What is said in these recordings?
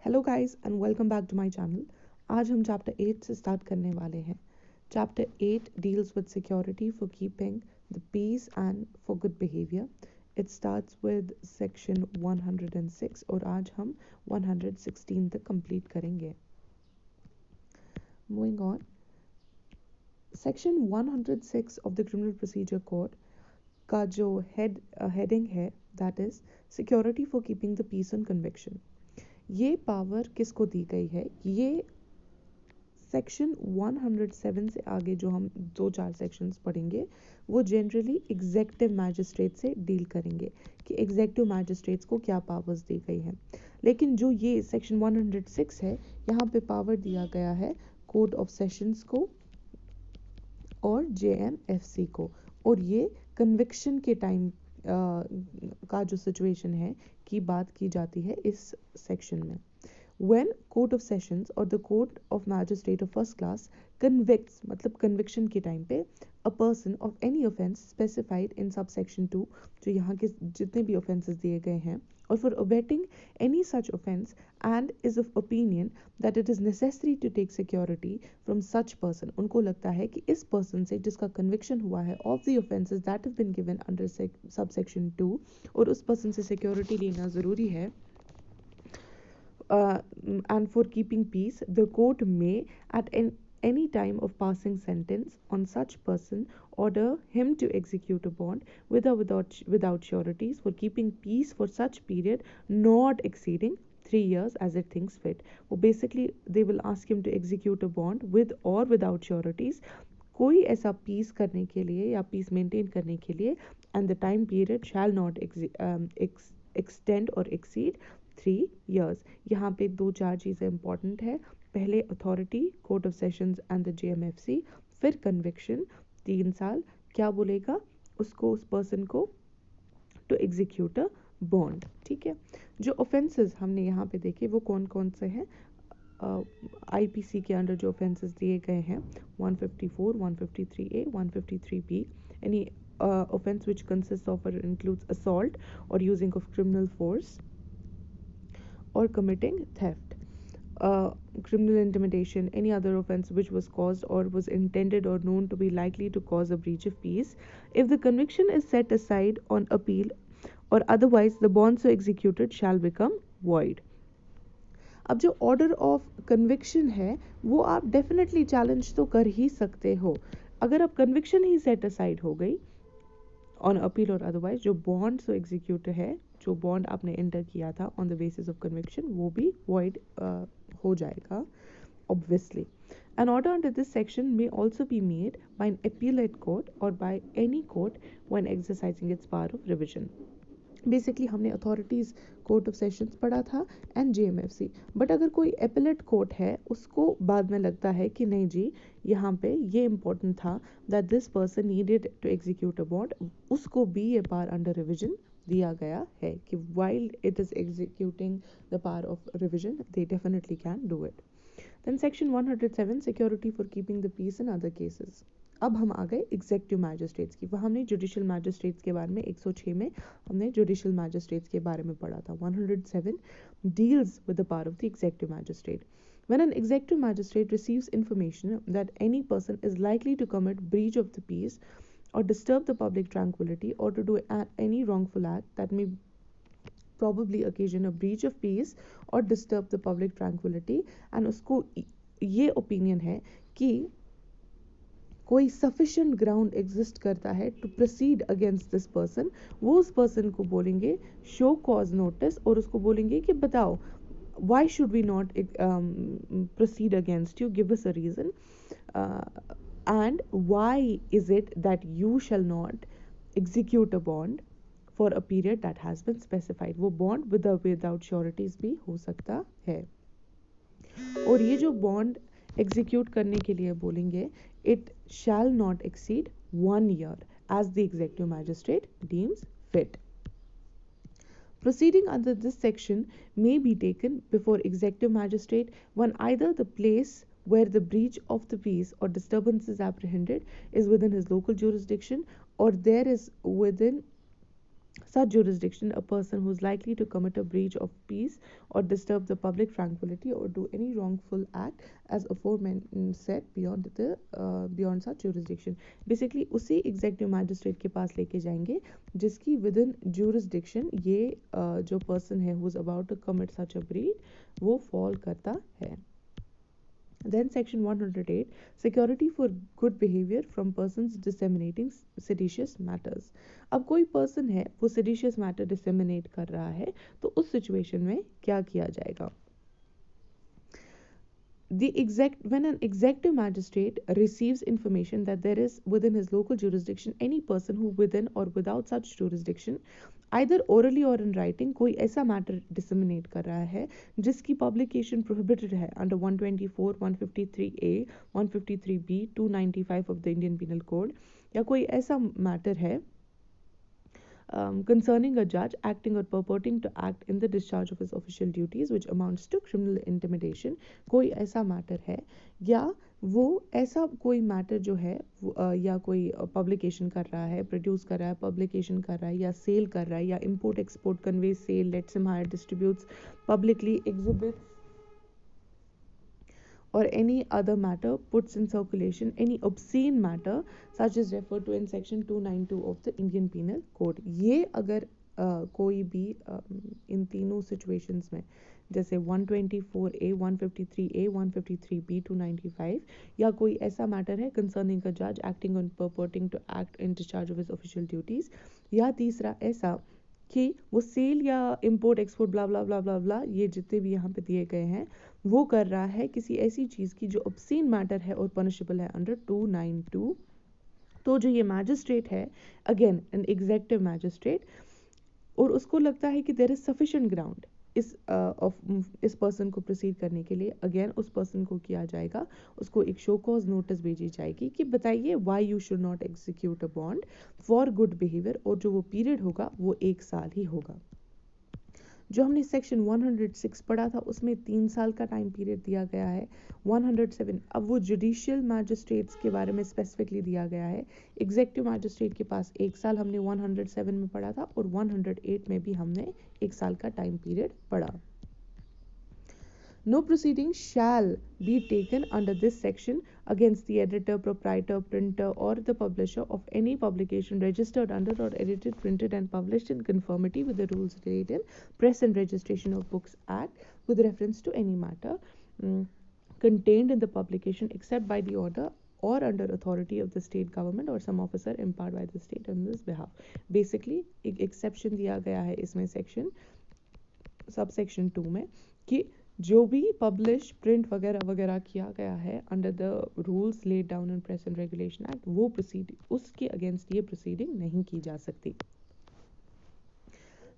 Hello guys and welcome back to my channel. आज हम chapter 8 से स्टार्ट करने वाले हैं। Chapter 8 deals with security for keeping the peace and for good behaviour. It starts with section 106 और आज हम 116 तक कंप्लीट करेंगे। Moving on, section 106 of the criminal procedure code का जो हेडिंग है that is security for keeping the peace on conviction. ये power किसको दी गई है? ये सेक्शन 107 से आगे जो हम 2-4 सेक्शंस पढ़ेंगे वो जनरली एग्जेक्टिव मैजिस्ट्रेट से डील करेंगे कि एग्जेक्टिव मैजिस्ट्रेट्स को क्या पावर्स दी गई हैं। लेकिन जो ये सेक्शन 106 है, यहाँ पे पावर दिया गया है कोर्ट ऑफ सेशंस को और जेएमएफसी को, और ये कन्विक्शन के टाइम का जो सिचुएशन है की बात की जाती है इस सेक्शन में। When Court of Sessions or the Court of Magistrate of First Class convicts, मतलब conviction के टाइम पे a person of any offence specified in subsection 2, जो यहाँ के जितने भी offences दिए गए हैं, और for abetting any such offence and is of opinion that it is necessary to take security from such person, उनको लगता है कि इस person से जिसका conviction हुआ है of the offences that have been given under subsection 2 और उस person से security लेना ज़रूरी है, and for keeping peace, the court may at any time of passing sentence on such person order him to execute a bond without sureties for keeping peace for such period not exceeding 3 years as it thinks fit. Or basically they will ask him to execute a bond with or without sureties, कोई ऐसा piece करने के लिए या peace maintain करने के लिए, and the time period shall not extend or exceed 3 years. यहाँ पे 2-4 चीज़ें इंपॉर्टेंट है। पहले authority court of sessions and the JMFC, फिर कन्विक्शन 3 साल। क्या बोलेगा उसको, उस पर्सन को, टू एग्जीक्यूट अ बॉन्ड। ठीक है, जो ऑफेंसेस हमने यहाँ पे देखे वो कौन कौन से हैं? आईपीसी के अंडर जो ऑफेंसेस दिए गए हैं 154, 153A, 153B, any offense which consists of or includes assault or using of criminal force or committing theft, criminal intimidation, any other offense which was caused or was intended or known to be likely to cause a breach of peace. If the conviction is set aside on appeal or otherwise, the bond so executed shall become void. अब जो order of conviction है वो आप definitely challenge तो कर ही सकते हो। अगर अब कन्विक्शन ही सेट असाइड हो गई ऑन अपील और अदरवाइज, जो बॉन्ड सो एग्जीक्यूट है, जो बॉन्ड आपने एंटर किया था on the basis of conviction, वो भी वॉइड हो जाएगा obviously. An order under this section may also be made by an appellate court or by any court when exercising its power of revision. Basically हमने authorities court of sessions पढ़ा था and JMFC, but अगर कोई appellate court है उसको बाद में लगता है कि नहीं जी यहाँ पे ये इम्पोर्टेंट था that this person needed to execute a bond, उसको भी ये पावर अंडर रिविजन दिया गया है कि while it is executing the power of revision they definitely can do it. Then section 107 security for keeping the peace in other cases. अब हम आ गए एग्जेक्टिव मैजिस्ट्रेट्स की। वह हमने जुडिशियल मैजिस्ट्रेट्स के बारे में 106 में हमने जुडिशियल मैजिस्ट्रेट्स के बारे में पढ़ा था। 107 deals with the power of the executive magistrate. When an executive magistrate receives information that any person is likely to commit breach of the peace or disturb the public tranquility or to do any wrongful act that may probably occasion a breach of peace or disturb the public tranquility, and उसको ये opinion है कि कोई sufficient ground exist करता है to proceed against this person, वो उस person को बोलेंगे शो कॉज नोटिस और उसको बोलेंगे कि बताओ why should we not proceed against you, give us a reason, and why is it that you shall not execute a bond for a period that has been specified. वो bond without sureties भी हो सकता है। और ये जो bond execute करने के लिए बोलेंगे it shall not exceed 1 year as the executive magistrate deems fit. Proceeding under this section may be taken before executive magistrate when either the place where the breach of the peace or disturbance is apprehended is within his local jurisdiction or there is within such jurisdiction a person who is likely to commit a breach of peace or disturb the public tranquility or do any wrongful act as aforesaid beyond such jurisdiction. Basically उसी executive magistrate के पास लेके जाएंगे जिसकी with in jurisdiction ये जो person है who is about to commit such a breach वो fall करता है. Then section 108, security for good behavior from persons disseminating seditious matters. अब कोई पर्सन है वो seditious matter disseminate कर रहा है तो उस सिचुएशन में क्या किया जाएगा. When an executive magistrate receives information that there is within his local jurisdiction any person who within or without such jurisdiction either orally or in writing कोई ऐसा मैटर डिसमिनेट कर रहा है जिसकी पब्लिकेशन प्रोहिबिटेड है under 124, 153A, 153B, 295 of the Indian Penal Code, या कोई ऐसा मैटर है concerning a judge acting or purporting to act in the discharge of his official duties which amounts to criminal intimidation, कोई ऐसा matter है या वो ऐसा कोई मैटर जो है या कोई पब्लिकेशन कर रहा है, प्रोड्यूस कर रहा है, पब्लिकेशन कर रहा है या सेल कर रहा है या import export convey sell lets him hire distributes publicly exhibits or any other matter puts in circulation any obscene matter such as referred to in section 292 of the Indian Penal Code. ये अगर कोई भी इन तीनों situations में जैसे 124A, 153A, 153B, 295 या कोई ऐसा मैटर है concerning a judge acting on purporting to act in discharge of his official duties, या तीसरा ऐसा कि वो सेल या इम्पोर्ट एक्सपोर्ट ब्ला ब्ला ब्ला ब्ला ब्ला ये जितने भी यहाँ पे दिए गए हैं वो कर रहा है किसी ऐसी चीज़ की जो ऑब्सीन मैटर है और पनिशेबल है अंडर 292, तो जो ये मैजिस्ट्रेट है अगेन एन एग्जेक्टिव मैजिस्ट्रेट और उसको लगता है कि देयर इज सफिशिएंट ग्राउंड इस पर्सन को प्रोसीड करने के लिए, अगेन उस पर्सन को किया जाएगा, उसको एक शो कॉज नोटिस भेजी जाएगी कि बताइए why you should not execute a bond for good behaviour, और जो वो पीरियड होगा वो 1 साल ही होगा. जो हमने सेक्शन 106 पढ़ा था उसमें 3 साल का टाइम पीरियड दिया गया है. 107 अब वो जुडिशियल मैजिस्ट्रेट्स के बारे में स्पेसिफिकली दिया गया है. एग्जेक्टिव मैजिस्ट्रेट के पास 1 साल हमने 107 में पढ़ा था और 108 में भी हमने 1 साल का टाइम पीरियड पढ़ा. No proceeding shall be taken under this section against the editor, proprietor, printer or the publisher of any publication registered under or edited, printed and published in conformity with the rules related in Press and Registration of Books Act with reference to any matter contained in the publication except by the order or under authority of the state government or some officer empowered by the state on this behalf. Basically एक exception दिया गया है इसमें section subsection 2 में कि जो भी publish print वगैरह वगैरह किया गया है under the rules laid down in press and regulation act वो प्रोसीडिंग उसके अगेंस्ट ये प्रोसीडिंग नहीं की जा सकती.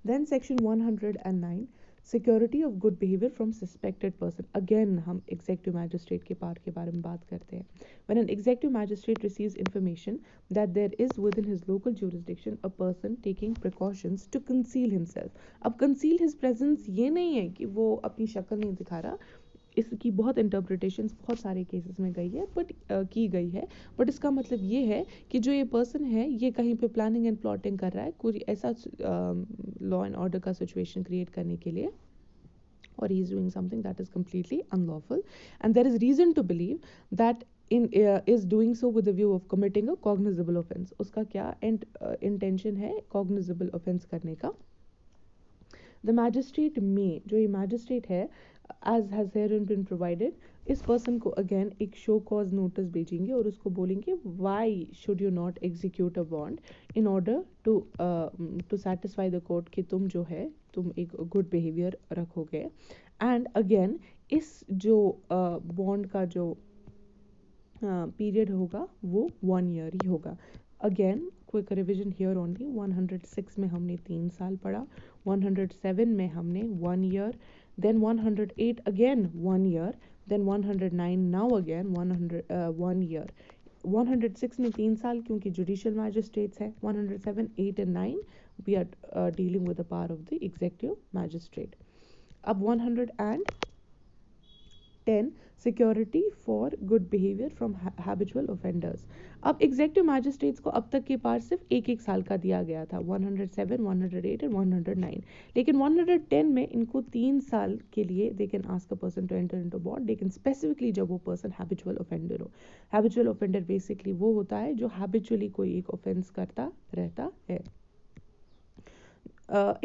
Then section 109 security of good behaviour from suspected person. Again हम एग्जेक्टिव मैजिस्ट्रेट के पार्ट के बारे में बात करते हैं. When an executive magistrate receives information that there is within his local jurisdiction a person taking precautions to conceal himself. अब conceal his presence ये नहीं है कि वो अपनी शक्ल नहीं दिखा रहा, इसकी बहुत इंटरप्रिटेशंस बहुत सारे केसेस में गई है की गई है, बट इसका मतलब ये है कि जो ये पर्सन है ये कहीं पे प्लानिंग एंड प्लॉटिंग कर रहा है कोई ऐसा लॉ एंड ऑर्डर का सिचुएशन क्रिएट करने के लिए, or he is doing something that is completely unlawful and there is reason to believe that is doing so with the view of committing a cognizable offense. उसका क्या intention है cognizable offense करने का. The magistrate may, जो ये magistrate है as has herein been provided, इस person को अगेन एक शो कॉज नोटिस भेजेंगे और उसको बोलेंगे why should you not execute a bond in order to satisfy the court कि तुम जो है तुम एक गुड बिहेवियर रखोगे. एंड अगेन इस जो बॉन्ड का जो पीरियड होगा वो 1 ईयर ही होगा. Again quick revision here only. 106 में हमने 3 साल पढ़ा, 107 में हमने 1 year, then 108 again 1 year, then 109 now again 1 year. 106 में 3 साल क्योंकि जुडिशियल मैजिस्ट्रेट्स है. 107, 8 and 9 we are dealing with the power of the executive magistrate. अब 10 security for good behaviour from habitual offenders. अब एग्जेक्टिव मैजिस्ट्रेट्स को अब तक के पार सिर्फ एक एक साल का दिया गया था, 107, 108 और 109। लेकिन 110 में इनको 3 साल के लिए they can ask a person to enter into bond, लेकिन स्पेसिफिकली जब वो पर्सन हैबिचुअल ऑफेंडर हो। हैबिचुअल ऑफेंडर बेसिकली वो होता है जो हैबिचुअली कोई एक ऑफेंस करता रहता है।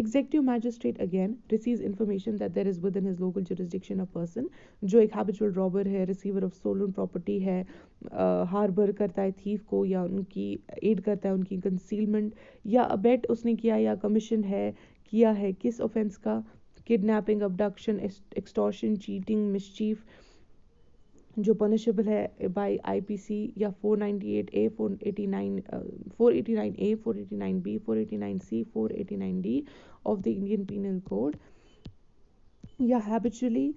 Executive magistrate again receives information that there is within his local jurisdiction a person जो एक habitual robber है, receiver of stolen property है, harbor करता है thief को या उनकी aid करता है उनकी concealment, या abet उसने किया या commission है किया है किस offense का, kidnapping, abduction, extortion, cheating, mischief, जो पनिशेबल है बाय आईपीसी या 498A, 489A, 489B, 489C, 489D of the Indian Penal Code, या हैबिचुअली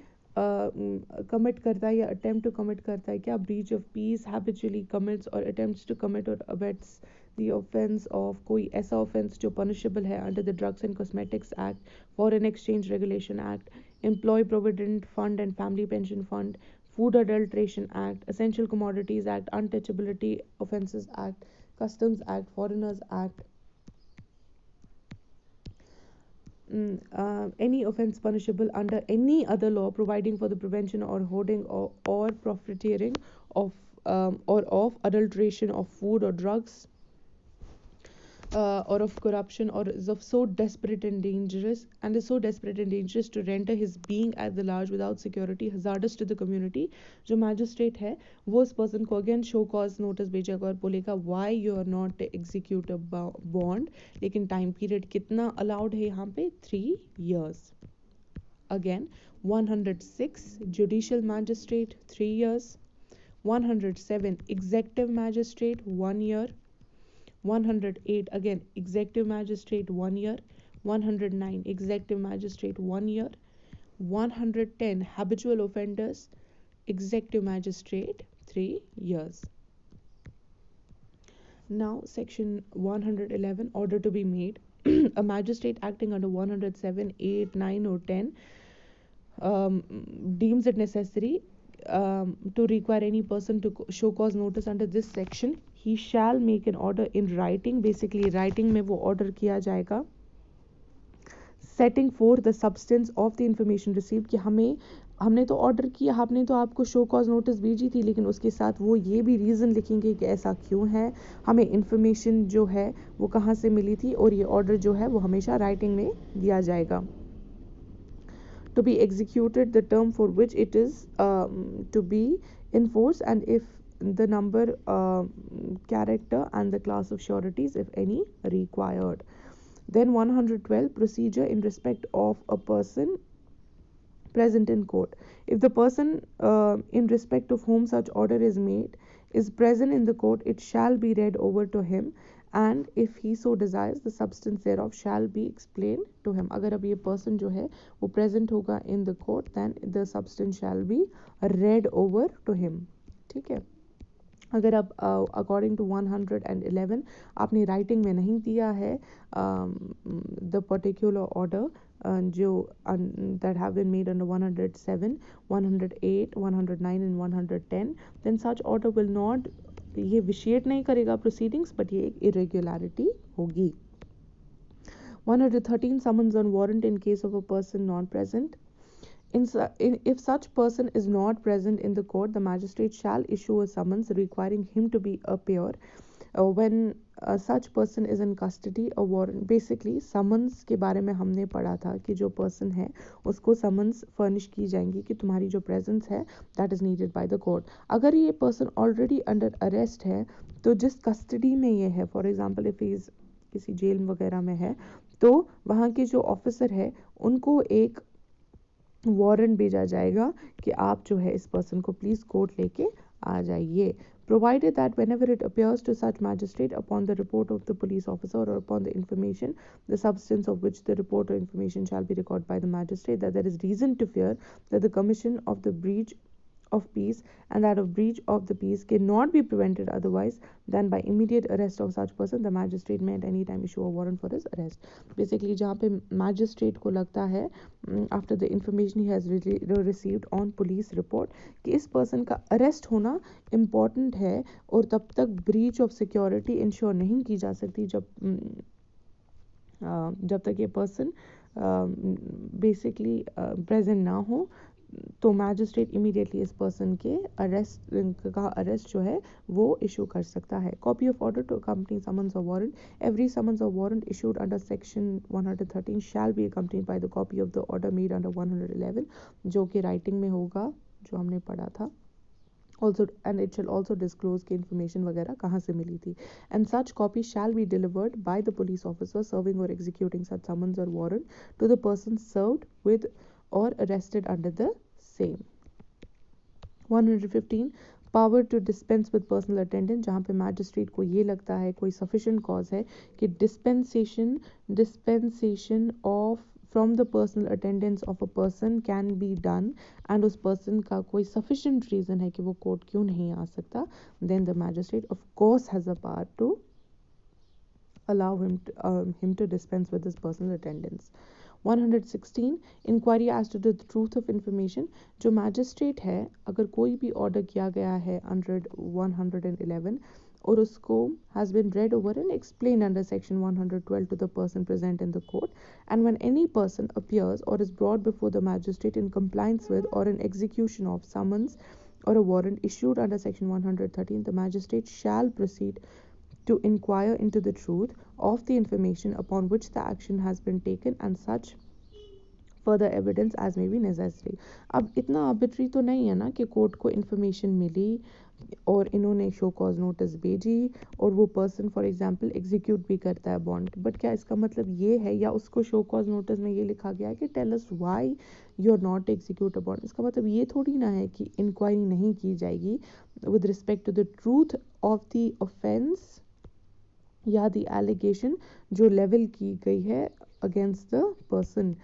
कमिट करता है या अटेम्प्ट टू कमिट करता है क्या, breach of peace, habitually commits और अटेम्प्ट्स टू कमिट और अबेट्स द ऑफेंस ऑफ कोई ऐसा ऑफेंस जो पनिशेबल है under the drugs and cosmetics act, foreign exchange regulation act, employ provident fund and family pension fund, Food Adulteration Act, Essential Commodities Act, Untouchability Offences Act, Customs Act, Foreigners Act, any offence punishable under any other law providing for the prevention or hoarding or profiteering of or of adulteration of food or drugs, or of corruption, or is of so desperate and dangerous to render his being at the large without security hazardous to the community, जो magistrate है वो इस person को again show cause notice भेजेगा और बोलेगा why you are not execute a bond, लेकिन time period कितना अलाउड है यहाँ पे 3 years। Again 106 judicial magistrate 3 years, 107 executive magistrate 1 year, 108 again executive magistrate 1 year, 109 executive magistrate 1 year, 110 habitual offenders executive magistrate 3 years। Now section 111 order to be made a magistrate acting under 107, 8, 9 or 10 deems it necessary to require any person to show cause notice under this section, he shall make an order in writing, basically writing में वो order किया जाएगा, setting forth the substance of the information received, कि हमने तो order किया, हमने तो आपको शो कॉज नोटिस भेजी थी, लेकिन उसके साथ वो ये भी रीज़न लिखेंगे कि ऐसा क्यों है, हमें इन्फॉर्मेशन जो है वो कहाँ से मिली थी, और ये ऑर्डर जो है वो हमेशा राइटिंग में दिया जाएगा। To be executed the term for which it is to be enforced, and if the number, character and the class of sureties if any required। Then 112 procedure in respect of a person present in court, if the person in respect of whom such order is made is present in the court, it shall be read over to him, and if he so desires the substance thereof shall be explained to him। अगर अब ये person जो है वो present होगा in the court, then the substance shall be read over to him। ठीक है। अगर आप अकॉर्डिंग टू 111 आपने राइटिंग में नहीं दिया है द पर्टिकुलर ऑर्डर जो that have been made under 107, 108, 109 and 110, then such order will not, ये विशेष नहीं करेगा proceedings, but ये एक irregularity होगी। 113 summons on warrant in case of a person not present। If such person is not present in the court, the magistrate shall issue a summons requiring him to be appear when such person is in custody। A warrant, basically summons के बारे में हमने पढ़ा था कि जो person है उसको summons furnish की जाएंगी कि तुम्हारी जो presence है that is needed by the court। अगर ये person already under arrest है तो जिस custody में ये है, for example if he is किसी जेल वगैरह में है, तो वहाँ के जो ऑफिसर है उनको एक वारंट भेजा जाएगा कि आप जो है इस पर्सन को प्लीज कोर्ट लेके आ जाइए। Provided that whenever it appears to such magistrate upon the report of the police officer or upon the information, the substance of which the report or information shall be recorded by the magistrate, that there is reason to fear that the commission of the breach of peace and that of breach of the peace cannot be prevented otherwise than by immediate arrest of such person, the magistrate may at any time issue a warrant for his arrest. Basically जहाँ पे magistrate को लगता है after the information he has received on police report कि इस person का arrest होना important है और तब तक breach of security ensure नहीं की जा सकती जब तक ये पर्सन बेसिकली प्रेजेंट ना हो, तो मैजिस्ट्रेट इमीडिएटली इस पर्सन के अरेस्ट जो है वो इशू कर सकता है. Copy of order to accompany summons और वारंट. एवरी समन्स और warrant issued under section 113 shall be accompanied by the copy of the order made under 111, जो कि राइटिंग में होगा, जो हमने पढ़ा था. Also, and it shall also disclose कि information वगैरह कहाँ से मिली थी. And such copy shall be delivered by the police officer serving or executing such summons or warrant to the person served with or arrested under the same. 115 power to dispense with personal attendance. जहाँ पे magistrate को ये लगता है कोई sufficient cause है कि dispensation of from the personal attendance of a person can be done and उस person का कोई sufficient reason है कि वो कोर्ट क्यों नहीं आ सकता, then the magistrate of course has a power to allow him to dispense with his personal attendance. 116 inquiry as to the truth of information. जो मैजिस्ट्रेट है, अगर कोई भी ऑर्डर किया गया है अंडर 111 और उसको has been read over and explained under section 112 to the person present in the court, and when any person appears or is brought before the magistrate in compliance with or in execution of summons or a warrant issued under section 113, the magistrate shall proceed to inquire into the truth of the information upon which the action has been taken and such further evidence as may be necessary. अब इतना arbitrary तो नहीं है ना कि court को information मिली और इन्होंने शो कॉज नोटिस भेजी और वो पर्सन फॉर एग्जांपल एग्जीक्यूट भी करता है बॉन्ड. बट क्या इसका मतलब ये है, या उसको शो कॉज नोटिस में ये लिखा गया है कि tell us why you are not execute a bond. इसका मतलब ये थोड़ी ना है कि इंक्वायरी नहीं की जाएगी with respect to the truth of the offence या द एलिगेशन जो लेवल की गई है अगेंस्ट द पर्सन.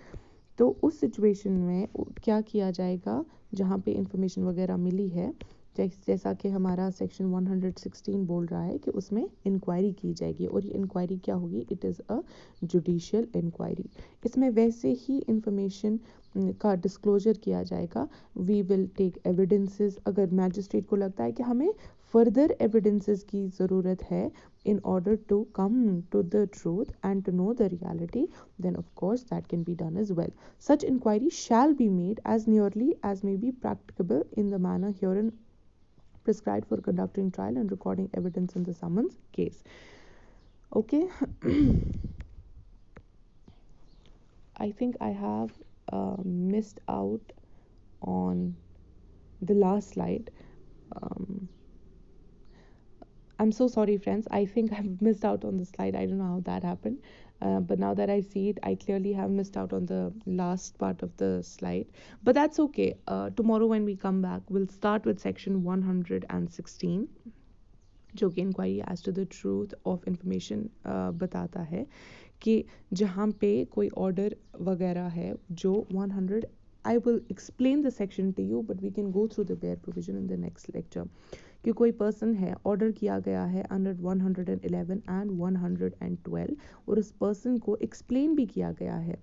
तो उस सिचुएशन में क्या किया जाएगा जहाँ पे इंफॉर्मेशन वगैरह मिली है, जैसा कि हमारा सेक्शन 116 बोल रहा है कि उसमें इंक्वायरी की जाएगी. और ये इंक्वायरी क्या होगी, it is a judicial inquiry. इसमें वैसे ही इंफॉर्मेशन का डिस्क्लोजर किया जाएगा. We will take evidences. अगर मैजिस्ट्रेट को लगता है कि हमें फर्दर एविडेंसेस की ज़रूरत है in order to come to the truth and to know the reality, then of course that can be done as well. Such inquiry shall be made as nearly as may be practicable in the manner herein prescribed for conducting trial and recording evidence in the summons case. Okay. I think I have missed out on the last slide. I'm so sorry, friends. I think I've missed out on the slide. I don't know how that happened. But now that I see it, I clearly have missed out on the last part of the slide. But that's okay. Tomorrow when we come back, we'll start with section 116, जो कि inquiry as to the truth of information बताता है कि जहाँ पे कोई order वगैरह है जो 100. I will explain the section to you, but we can go through the bare provision in the next lecture. कि कोई पर्सन है, ऑर्डर किया गया है अंडर 111 एंड 112 और उस पर्सन को एक्सप्लेन भी किया गया है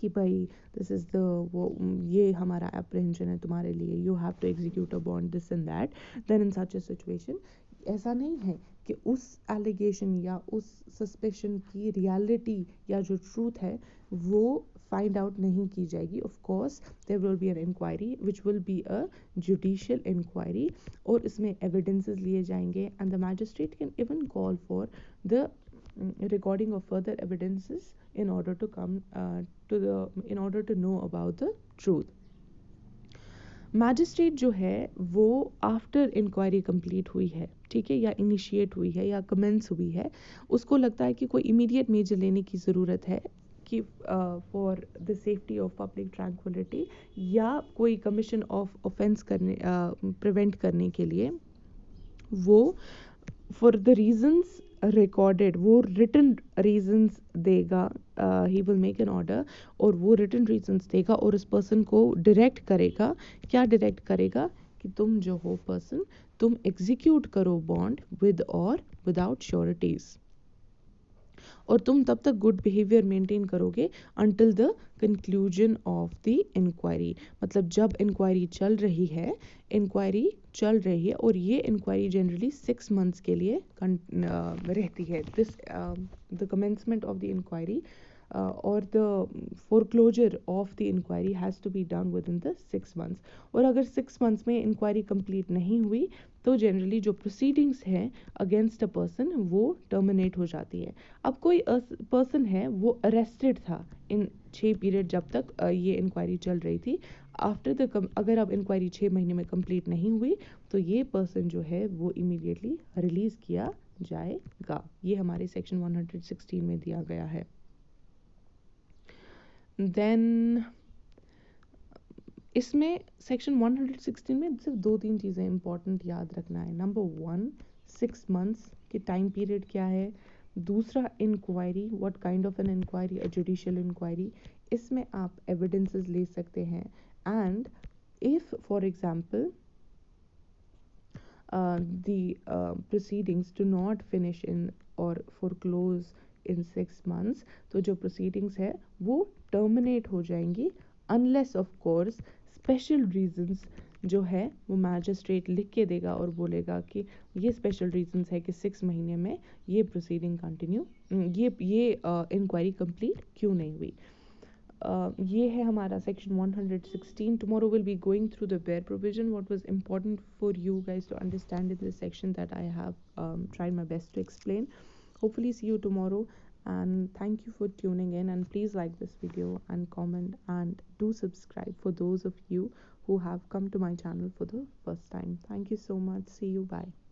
कि भाई दिस इज़ द ये हमारा एप्रीहेंशन है तुम्हारे लिए, you have to execute a bond this and that. Then in such a situation ऐसा नहीं है कि उस एलिगेशन या उस सस्पेशन की रियलिटी या जो ट्रूथ है वो फाइंड आउट नहीं की जाएगी. Of course there will be an inquiry which will be a judicial inquiry और इसमें एविडेंसेस लिए जाएंगे and the magistrate can even call for the recording of further evidences in order to come in order to know about the truth. Magistrate जो है वो after inquiry complete हुई है, ठीक है, या इनिशिएट हुई है या कमेंस हुई है, उसको लगता है कि कोई इमीडिएट मेजर लेने की ज़रूरत है कि for the safety of public tranquillity या कोई कमीशन ऑफ ऑफेंस प्रिवेंट करने के लिए वो फॉर द रीजंस रिकॉर्डेड, वो रिटन रीजंस देगा, he will make an order और वो रिटन रीजंस देगा और उस पर्सन को डायरेक्ट करेगा। क्या डायरेक्ट करेगा? कि तुम जो हो पर्सन, तुम एग्जीक्यूट करो बॉन्ड विद और विदाउट श्योरिटीज, और तुम तब तक गुड बिहेवियर मेंटेन करोगे until the conclusion of the inquiry. मतलब जब इंक्वायरी चल रही है, इंक्वायरी चल रही है और ये इंक्वायरी जनरली 6 मंथ्स के लिए रहती है। This the commencement of the inquiry और the foreclosure of the inquiry has to be done within the 6 months. और अगर 6 मंथ्स में इंक्वायरी कंप्लीट नहीं हुई तो जनरली जो प्रोसीडिंग्स हैं अगेंस्ट अ पर्सन वो टर्मिनेट हो जाती है। अब कोई पर्सन है वो अरेस्टेड था इन 6 पीरियड जब तक ये इंक्वायरी चल रही थी। आफ्टर द अगर अब इंक्वायरी 6 महीने में कंप्लीट नहीं हुई तो ये पर्सन जो है वो इमीडिएटली रिलीज किया जाएगा। ये हमारे सेक्शन 116 में दिया गया है। देन इसमें सेक्शन 116 में सिर्फ 2-3 चीज़ें इंपॉर्टेंट याद रखना है। नंबर 1, 6 मंथ्स के टाइम पीरियड क्या है। दूसरा, inquiry, what kind of an inquiry, a judicial inquiry, इसमें आप एविडेंसेस ले सकते हैं। And if for example the proceedings do not finish in or foreclose in 6 months, तो जो proceedings है वो terminate हो जाएंगी unless of course special reasons जो है वो magistrate लिख के देगा और बोलेगा कि ये special reasons है कि 6 महीने में ये proceeding continue, ये inquiry complete क्यों नहीं हुई। ये है हमारा section 116। Tomorrow will be going through the bare provision, what was important for you guys to understand in this section that I have tried my best to explain. Hopefully see you tomorrow, and thank you for tuning in, and please like this video and comment and do subscribe for those of you who have come to my channel for the first time. Thank you so much. See you. Bye.